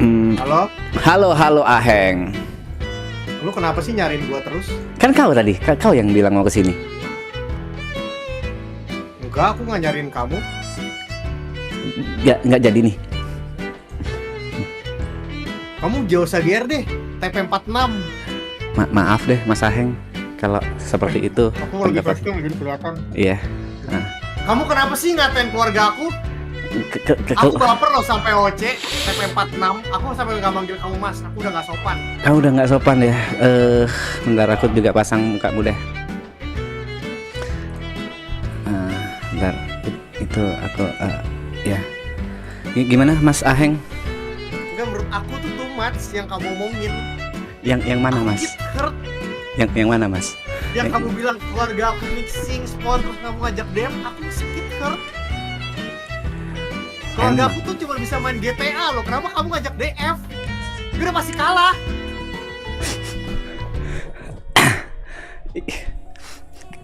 Halo? Halo Aheng. Lu kenapa sih nyariin gua terus? Kan kau tadi, kau yang bilang mau kesini. Enggak, aku nggak nyariin kamu. Nggak jadi nih. Kamu jauh GR deh, TP46. Maaf deh Mas Aheng, kalau seperti itu. Aku lagi facecam jadi kelihatan. Iya. Kamu kenapa sih ngatain keluarga aku? Aku baper loh sampai OC, TP46. Aku sampai nggak manggil kamu mas, aku udah nggak sopan. Kamu udah nggak sopan ya. Bentar aku juga pasang mukamu deh. Bentar, itu aku ya. Gimana Mas Aheng? Enggak, menurut aku tuh too much yang kamu omongin. Yang mana Aku Mas? get hurt. Yang mana Mas? Yang kamu bilang keluarga aku mixing spawn terus kamu ngajak DM, aku get hurt. Keluarga aku tuh cuma bisa main GTA loh, kenapa kamu ngajak DF? Gue udah pasti kalah.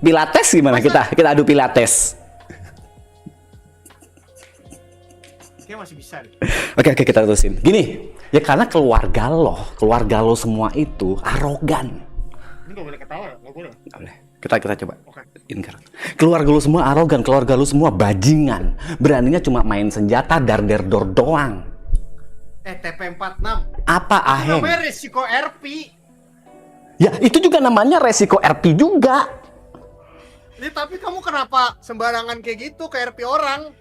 Pilates gimana? Kita adu Pilates. Kayaknya masih bisa deh. Oke, kita terusin. Gini, ya karena keluarga lo semua itu arogan. Ini gak boleh ketawa ya? Gak boleh? Gak boleh. Kita coba. Oke. Keluarga lo semua arogan, keluarga lo semua bajingan. Beraninya cuma main senjata dar-der-dor doang. TP46. Apa Itu Aheng? namanya resiko RP. Ya, itu juga namanya resiko RP juga. Ini tapi kamu kenapa sembarangan kayak gitu ke RP orang?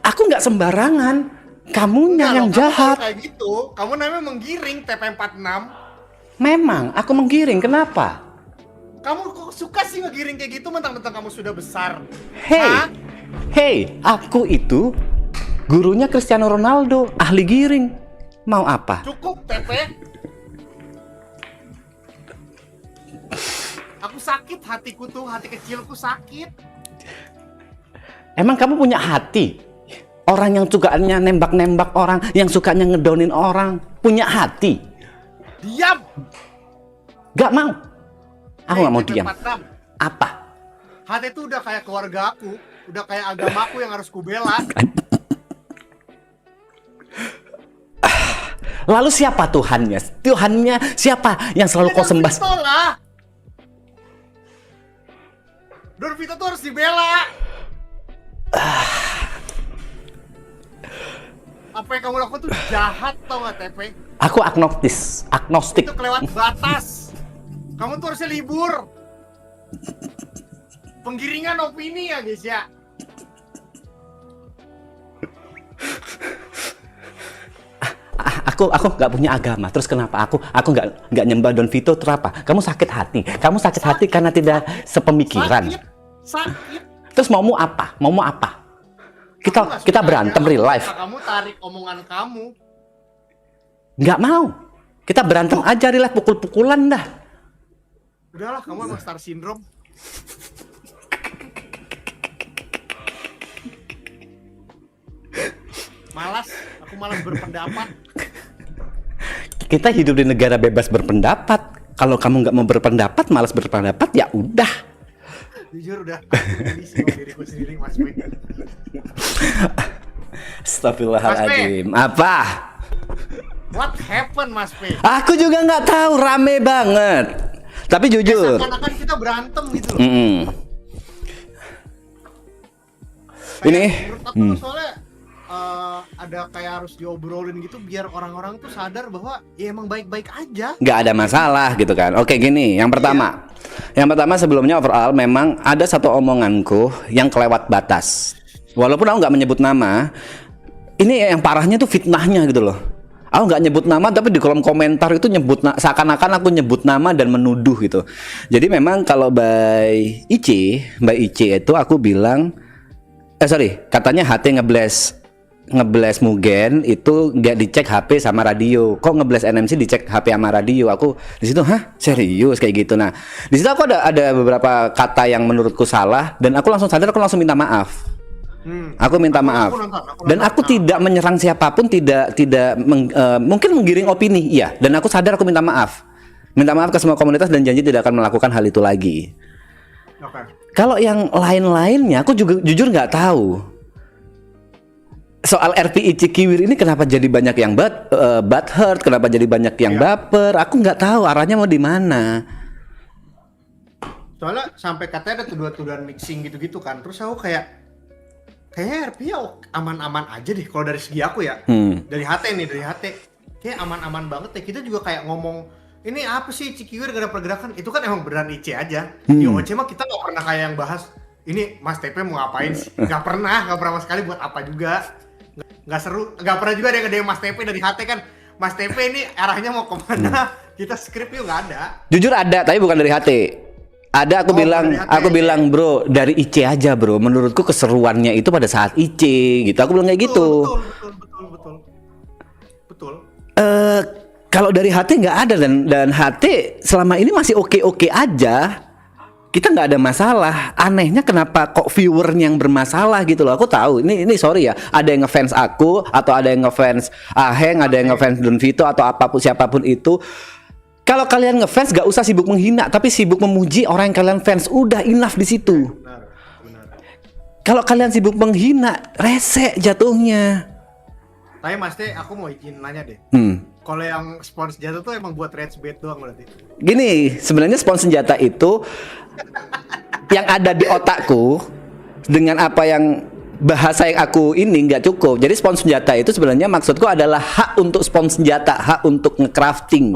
Aku nggak sembarangan. Kamunya yang Kamu jahat. kayak gitu, kamu namanya menggiring TP46. Memang, aku menggiring. Kenapa? Kamu kok suka sih ngegiring kayak gitu mentang-mentang kamu sudah besar? Hey, Hah? hey, aku itu gurunya Cristiano Ronaldo, ahli giring. Mau apa? Cukup TP. Aku sakit, hatiku tuh, hati kecilku sakit. Emang kamu punya hati? Orang yang sukanya nembak-nembak orang, yang sukanya ngedownin orang, punya hati? Diam. Gak mau. Aku gak mau diam. TP46. Apa? Hati itu udah kayak keluarga aku, udah kayak agamaku yang harus kubela. Lalu siapa Tuhannya? Tuhannya siapa yang selalu kau sembah? Don Vito lah. Don Vito tuh harus dibela. Apa yang kamu lakukan tuh jahat, tau gak TP? Aku agnostik. Itu kelewat batas. Kamu tuh harusnya libur. Penggiringan opini ya guys ya. Aku nggak punya agama. Terus kenapa aku nggak nyembah Don Vito? Terus apa? Kamu sakit hati. Kamu sakit hati karena tidak sepemikiran. Sakit. Terus maumu apa? Maumu apa? Kita berantem real life. Kamu tarik omongan kamu. Nggak mau. Kita berantem aja real life, pukul-pukulan dah. Udahlah, kamu emang star syndrome. Aku malas berpendapat. Kita hidup di negara bebas berpendapat. Kalau kamu nggak mau berpendapat, malas berpendapat, ya udah. Jujur udah, ini sih diriku sendiri Mas P. Astagfirullahaladzim. Apa? What happened Mas P? Aku juga nggak tahu, rame banget. Tapi jujur. Seakan-akan kita berantem gitu loh. Ini. Menurut aku soalnya ada kayak harus diobrolin gitu biar orang-orang tuh sadar bahwa ya emang baik-baik aja. Nggak ada masalah gitu kan. Oke gini, yang pertama. Yang pertama sebelumnya overall memang ada satu omonganku yang kelewat batas. Walaupun aku nggak menyebut nama, ini yang parahnya tuh fitnahnya gitu loh. Aku nggak nyebut nama tapi di kolom komentar itu seakan-akan aku nyebut nama dan menuduh gitu. Jadi memang kalau Mbak Ici itu aku bilang, katanya HT ngeblast Mugen itu nggak dicek HP sama radio. Kok ngeblast NMC dicek HP sama radio? Aku di situ, hah, serius kayak gitu. Nah, di situ aku ada beberapa kata yang menurutku salah dan aku langsung sadar, aku langsung minta maaf. Aku minta maaf. Dan aku tidak menyerang siapapun, mungkin menggiring opini, iya. Dan aku sadar, aku minta maaf. Minta maaf ke semua komunitas dan janji tidak akan melakukan hal itu lagi. Kalau yang lain-lainnya, aku juga jujur nggak tahu. soal RPI Cikiwir ini kenapa jadi banyak yang butthurt, kenapa jadi banyak yang baper? Aku nggak tahu arahnya mau di mana. Soalnya sampai katanya ada tuduhan-tuduhan mixing gitu-gitu kan. Terus aku kayaknya RPI aman-aman aja deh kalau dari segi aku ya. Dari HT. Kayak aman-aman banget ya. Kita juga kayak ngomong, ini apa sih Cikiwir gak ada pergerakan? Itu kan emang beneran IC aja. Di OC mah kita gak pernah kayak yang bahas, ini Mas TP mau ngapain sih? Gak pernah sama sekali buat apa juga. Gak seru, gak pernah juga ada yang ngedeem Mas TP dari HT kan. Mas TP ini arahnya mau kemana? Kita skrip yuk gak ada. Jujur ada, tapi bukan dari HT. Ada aku bilang bro dari IC aja bro. Menurutku keseruannya itu pada saat IC gitu. Aku bilang kayak gitu. Betul. Kalau dari HT nggak ada dan HT selama ini masih oke aja. Kita nggak ada masalah. Anehnya kenapa kok viewernya yang bermasalah gitu loh. Aku tahu ini sorry ya. Ada yang ngefans aku atau ada yang ngefans Aheng, ada yang ngefans Don Vito atau apapun siapapun itu. Kalau kalian ngefans gak usah sibuk menghina, tapi sibuk memuji orang yang kalian fans. Udah enough di situ. Benar. Kalau kalian sibuk menghina, rese jatuhnya. Tapi Mas T, aku mau izin nanya deh. Kalau yang spons senjata tuh emang buat rage bait doang berarti? Gini, sebenarnya spons senjata itu yang ada di otakku dengan apa yang bahasa yang aku ini nggak cukup. Jadi spons senjata itu sebenarnya maksudku adalah hak untuk spons senjata, hak untuk nge-crafting.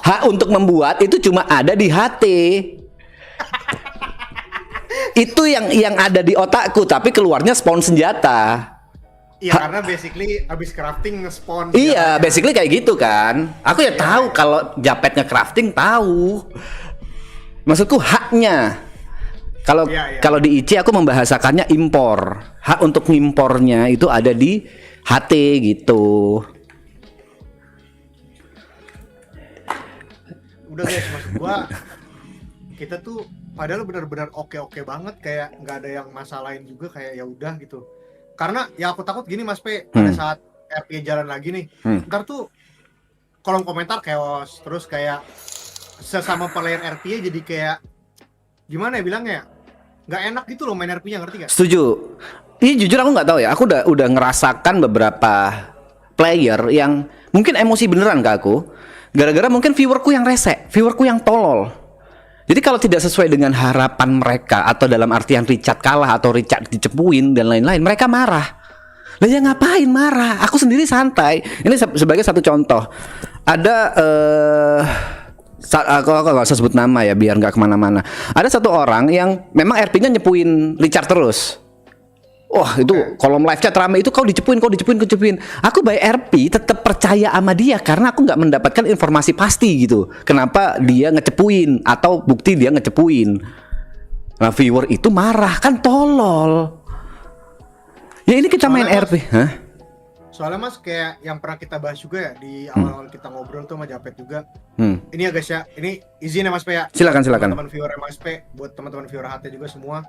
Hak untuk membuat itu cuma ada di HT. Itu yang ada di otakku, tapi keluarnya spons senjata. Iya, karena basically abis crafting nge-spawn. Iya, basically kayak gitu kan. Aku ya tahu kalau Japetnya crafting tahu. Maksudku haknya. Kalau di IC aku membahasakannya impor. Hak untuk ngimpornya itu ada di HT gitu. Udah guys, maksud gua kita tuh padahal benar-benar oke banget, kayak nggak ada yang masalahin juga, kayak ya udah gitu. Karena ya aku takut gini Mas P, pada saat RP jalan lagi nih, ntar tuh kolom komentar chaos, terus kayak sesama player RP jadi kayak gimana ya bilangnya, nggak enak gitu loh main RP-nya, ngerti gak? Setuju. Ini jujur aku nggak tahu ya, aku udah ngerasakan beberapa player yang mungkin emosi beneran ke aku, gara-gara mungkin viewerku yang rese, viewerku yang tolol. Jadi kalau tidak sesuai dengan harapan mereka, atau dalam artian Richard kalah atau Richard dicepuin dan lain-lain, mereka marah. Lah ya ngapain marah? Aku sendiri santai. Ini sebagai satu contoh. Ada aku gak usah sebut nama ya biar nggak kemana-mana. Ada satu orang yang memang RP-nya nyepuin Richard terus. Wah itu kolom live chat rame itu kau dicepuin. Aku by RP tetap percaya sama dia karena aku nggak mendapatkan informasi pasti gitu. Kenapa dia ngecepuin atau bukti dia ngecepuin. Nah viewer itu marah kan tolol. Ya ini kita main RP. Hah? Soalnya Mas kayak yang pernah kita bahas juga ya di awal-awal kita ngobrol tuh sama Japet juga. Ini ya guys ya, ini izin ya Mas P ya. Silakan. Teman-teman viewer Mas P, buat teman-teman viewer HT juga semua.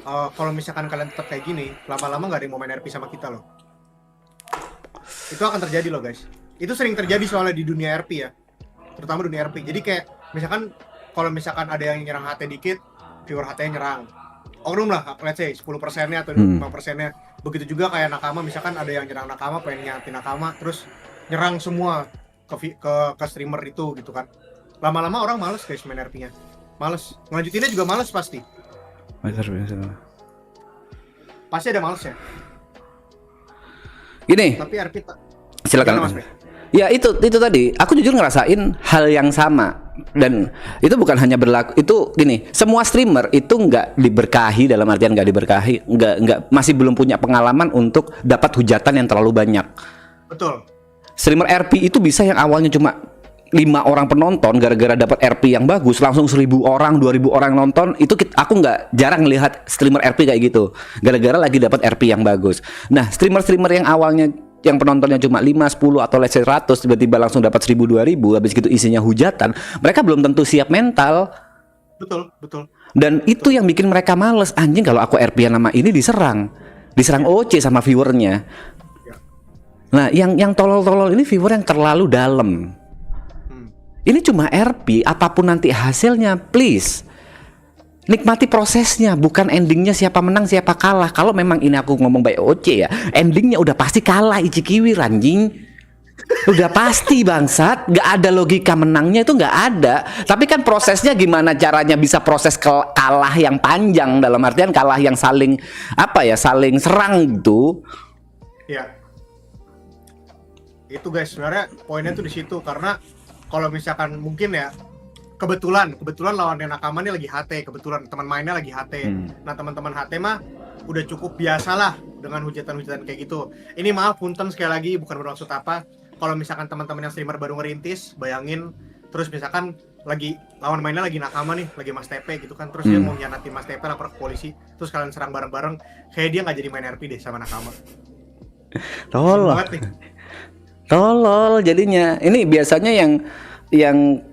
Kalau misalkan kalian tetap kayak gini, lama-lama nggak ada yang mau main RP sama kita loh. Itu akan terjadi loh guys. Itu sering terjadi soalnya di dunia RP ya, terutama dunia RP. Jadi kayak misalkan kalau misalkan ada yang nyerang HT dikit, viewer HT nyerang. Oknum lah, let's say 10%-nya atau 5%-nya. Begitu juga kayak nakama, misalkan ada yang nyerang nakama, pengen nyatin nakama, terus nyerang semua ke streamer itu gitu kan. Lama-lama orang males guys main RP-nya. Males. Ngelanjutinnya juga males pasti. Pasti ada males ya. Gini. Tapi RP silakan. Ya itu tadi. Aku jujur ngerasain hal yang sama dan itu bukan hanya berlaku. Itu gini. Semua streamer itu nggak diberkahi dalam artian nggak diberkahi. Nggak masih belum punya pengalaman untuk dapat hujatan yang terlalu banyak. Betul. Streamer RP itu bisa yang awalnya cuma 5 orang penonton gara-gara dapat RP yang bagus langsung 1.000 orang, 2.000 orang nonton. Itu aku nggak jarang lihat streamer RP kayak gitu. Gara-gara lagi dapat RP yang bagus. Nah, streamer-streamer yang awalnya yang penontonnya cuma 5, 10 atau let's say 100 tiba-tiba langsung dapat 1.000, 2.000 habis gitu isinya hujatan, mereka belum tentu siap mental. Betul. Dan itu yang bikin mereka males. Anjing kalau aku RP yang nama ini diserang OC sama viewernya. Nah, yang tolol-tolol ini viewer yang terlalu dalam. Ini cuma RP, apapun nanti hasilnya, please nikmati prosesnya, bukan endingnya siapa menang siapa kalah. Kalau memang ini aku ngomong by OC ya, endingnya udah pasti kalah Ichikiwir anjing. Udah pasti bangsat, nggak ada logika menangnya itu nggak ada. Tapi kan prosesnya gimana caranya bisa proses kalah yang panjang, dalam artian kalah yang saling apa ya, saling serang gitu. Ya. Itu guys, sebenarnya poinnya tuh di situ karena kalau misalkan mungkin ya kebetulan lawan Nakama ini lagi HT, kebetulan teman mainnya lagi HT. Nah, teman-teman HT mah udah cukup biasa lah dengan hujatan-hujatan kayak gitu. Ini maaf punten sekali lagi, bukan bermaksud apa. Kalau misalkan teman-teman yang streamer baru ngerintis, bayangin terus misalkan lagi lawan mainnya lagi Nakama nih, lagi Mas TP gitu kan, terus dia mau nyanati Mas TP lapor ke polisi, terus kalian serang bareng-bareng, kayak dia nggak jadi main RP deh sama Nakama. Tolol jadinya. Ini biasanya yang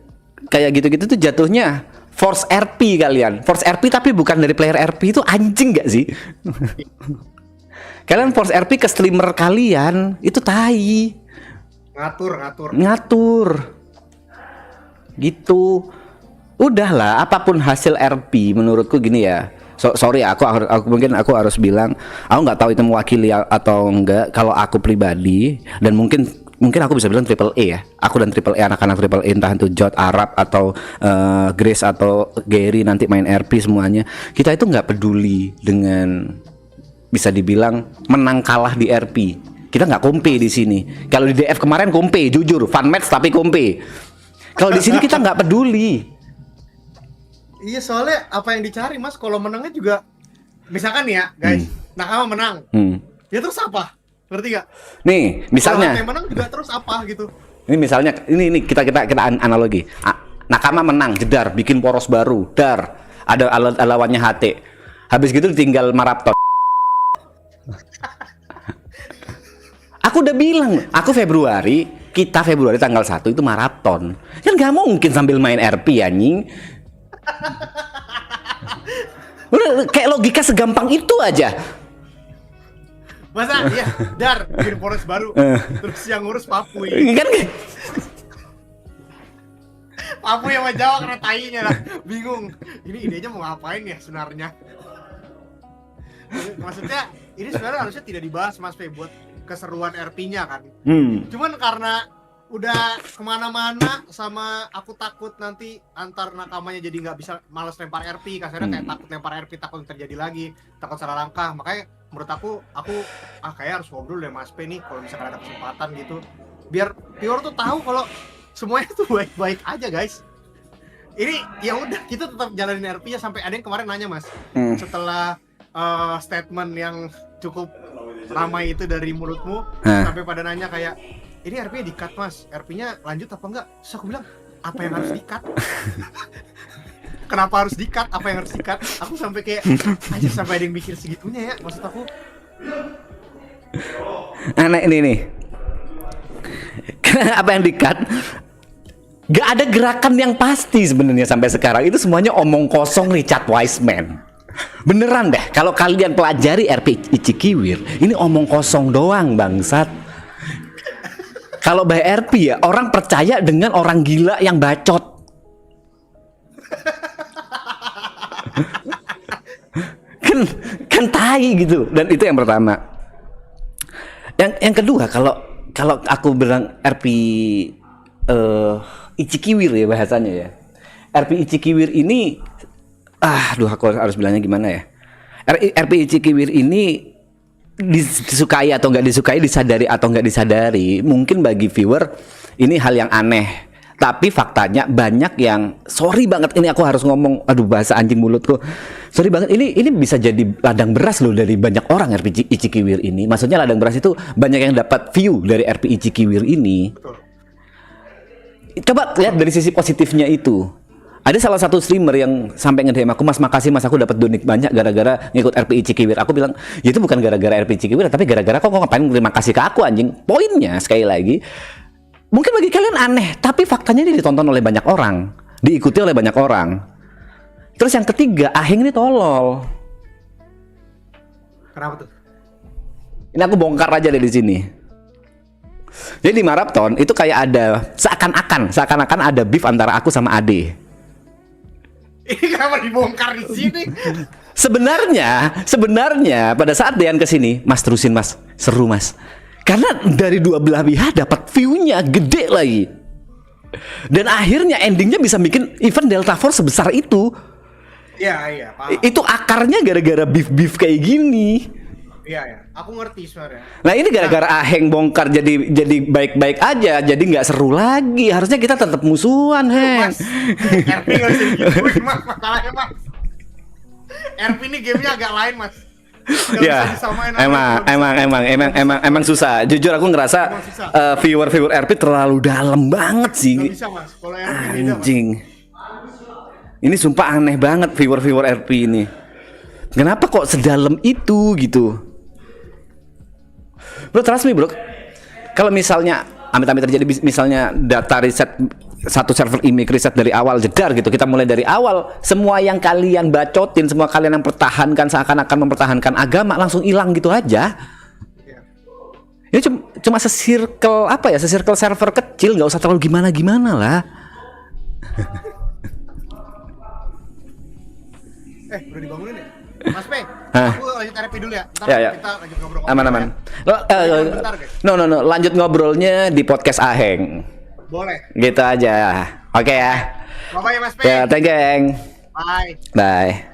kayak gitu-gitu tuh jatuhnya force RP kalian. Force RP tapi bukan dari player RP, itu anjing gak sih? Kalian force RP ke streamer kalian, itu tai. Ngatur. Gitu. Udahlah, apapun hasil RP menurutku gini ya. Sorry aku mungkin aku harus bilang, aku nggak tahu itu mewakili atau enggak. Kalau aku pribadi, dan mungkin aku bisa bilang triple E ya. Aku dan triple E, anak-anak triple E, entah itu Jot, Arab atau Grace atau Gary nanti main RP semuanya. Kita itu nggak peduli dengan bisa dibilang menang kalah di RP. Kita nggak kompe di sini. Kalau di DF kemarin kompe, jujur, fun match tapi kompe. Kalau di sini kita nggak peduli. Iya, soalnya apa yang dicari Mas, kalau menangnya juga misalkan ya guys, Nakama menang. Ya terus apa? Ngerti gak? Nih, misalnya kalau menang juga terus apa gitu. Ini misalnya ini kita analogi. Nakama menang, jedar, bikin poros baru, dar. Ada lawannya HT. Habis gitu tinggal maraton. Aku udah bilang, kita Februari tanggal 1 itu maraton. Kan gak mungkin sambil main RP anjing. Udah kayak logika segampang itu aja. Masa iya, dar bikin poros baru. Terus yang ngurus Papui. Kan Papui sama Jawa kena tainya lah. Bingung. Ini idenya mau ngapain ya sebenarnya? Maksudnya ini sebenarnya harusnya tidak dibahas Mas Fe buat keseruan RP-nya kan. Cuman karena udah kemana-mana sama aku takut nanti antar nakamanya jadi nggak bisa, malas lempar RP, kasarnya kayak takut lempar RP, takut terjadi lagi, takut salah langkah. Makanya menurut aku kayak harus ngobrol deh Mas P nih kalau misalkan ada kesempatan gitu, biar viewer tuh tahu kalau semuanya tuh baik-baik aja guys. Ini ya udah kita tetap jalanin RP-nya. Sampai ada yang kemarin nanya Mas, setelah statement yang cukup ramai itu dari mulutmu, sampai pada nanya kayak, ini RP-nya di-cut Mas, RP-nya lanjut apa enggak? Terus aku bilang, apa yang harus di-cut? Kenapa harus di-cut? Apa yang harus di-cut? Aku sampai kayak, aja sampai ada yang mikir segitunya ya, maksud aku. Nah ini nih, apa yang di-cut? Gak ada gerakan yang pasti sebenarnya sampai sekarang. Itu semuanya omong kosong Richard Wiseman. Beneran deh, kalau kalian pelajari RP Ichikiwir, ini omong kosong doang bangsat. Kalau by RP ya, orang percaya dengan orang gila yang bacot. kan tai gitu. Dan itu yang pertama. Yang kedua, kalau aku bilang RP Ichikiwir ya bahasanya ya. RP Ichikiwir ini aku harus bilangnya gimana ya? RP Ichikiwir ini disukai atau nggak disukai, disadari atau nggak disadari, mungkin bagi viewer ini hal yang aneh. Tapi faktanya banyak yang, sorry banget ini aku harus ngomong, aduh bahasa anjing mulutku, sorry banget, ini bisa jadi ladang beras loh dari banyak orang RP Ichikiwir ini. Maksudnya ladang beras itu banyak yang dapat view dari RP Ichikiwir ini. Coba lihat dari sisi positifnya itu. Ada salah satu streamer yang sampai nge-DM aku, Mas makasih Mas, aku dapat donate banyak gara-gara ngikut RP Ichikiwir. Aku bilang, ya itu bukan gara-gara RP Ichikiwir, tapi gara-gara kok ngapain terima kasih ke aku anjing. Poinnya sekali lagi, mungkin bagi kalian aneh, tapi faktanya ini ditonton oleh banyak orang, diikuti oleh banyak orang. Terus yang ketiga, Aheng ini tolol. Kenapa tuh? Ini aku bongkar aja dari sini. Jadi di maraton itu kayak ada seakan-akan ada beef antara aku sama Ade. Ini kenapa dibongkar di sini? Sebenarnya pada saat Dean kesini, Mas terusin Mas, seru Mas. Karena dari dua belah pihak dapat view-nya gede lagi. Dan akhirnya endingnya bisa bikin event Delta Force sebesar itu. Iya, paham. Itu akarnya gara-gara beef kayak gini. Iya, aku ngerti sebenarnya. Nah ini gara-gara Aheng bongkar jadi baik-baik aja, jadi nggak seru lagi. Harusnya kita tetap musuhan, Heng. Mas, RP nggak bisa digituin, Mas, masalahnya, Mas. RP ini gamenya agak lain, Mas. Nggak Ya, bisa disamain emang susah. Jujur aku ngerasa Emang susah. viewer RP terlalu dalam banget sih. Nggak bisa, Mas. Kalau RP beda, Mas. Anjing. Ini sumpah aneh banget viewer RP ini. Kenapa kok sedalam itu gitu? Bro, trust me bro. Kalau misalnya amit-amit terjadi misalnya data riset satu server imig riset dari awal jedar gitu, kita mulai dari awal, semua yang kalian bacotin, semua kalian yang pertahankan seakan-akan mempertahankan agama langsung hilang gitu aja. Iya. Ini cuma sesirkel apa ya, sesirkel server kecil, nggak usah terlalu gimana-gimana lah. Udah dibangunin ya? Mas P, Hah? aku lanjut RP dulu ya. Ntar Ya. kita lanjut ngobrol. Aman. Bentar, guys. No, lanjut ngobrolnya di podcast Aheng. Boleh. Gitu aja. Oke ya. Bye-bye ya, Mas P. Ya, thank you, Heng. Bye. Bye.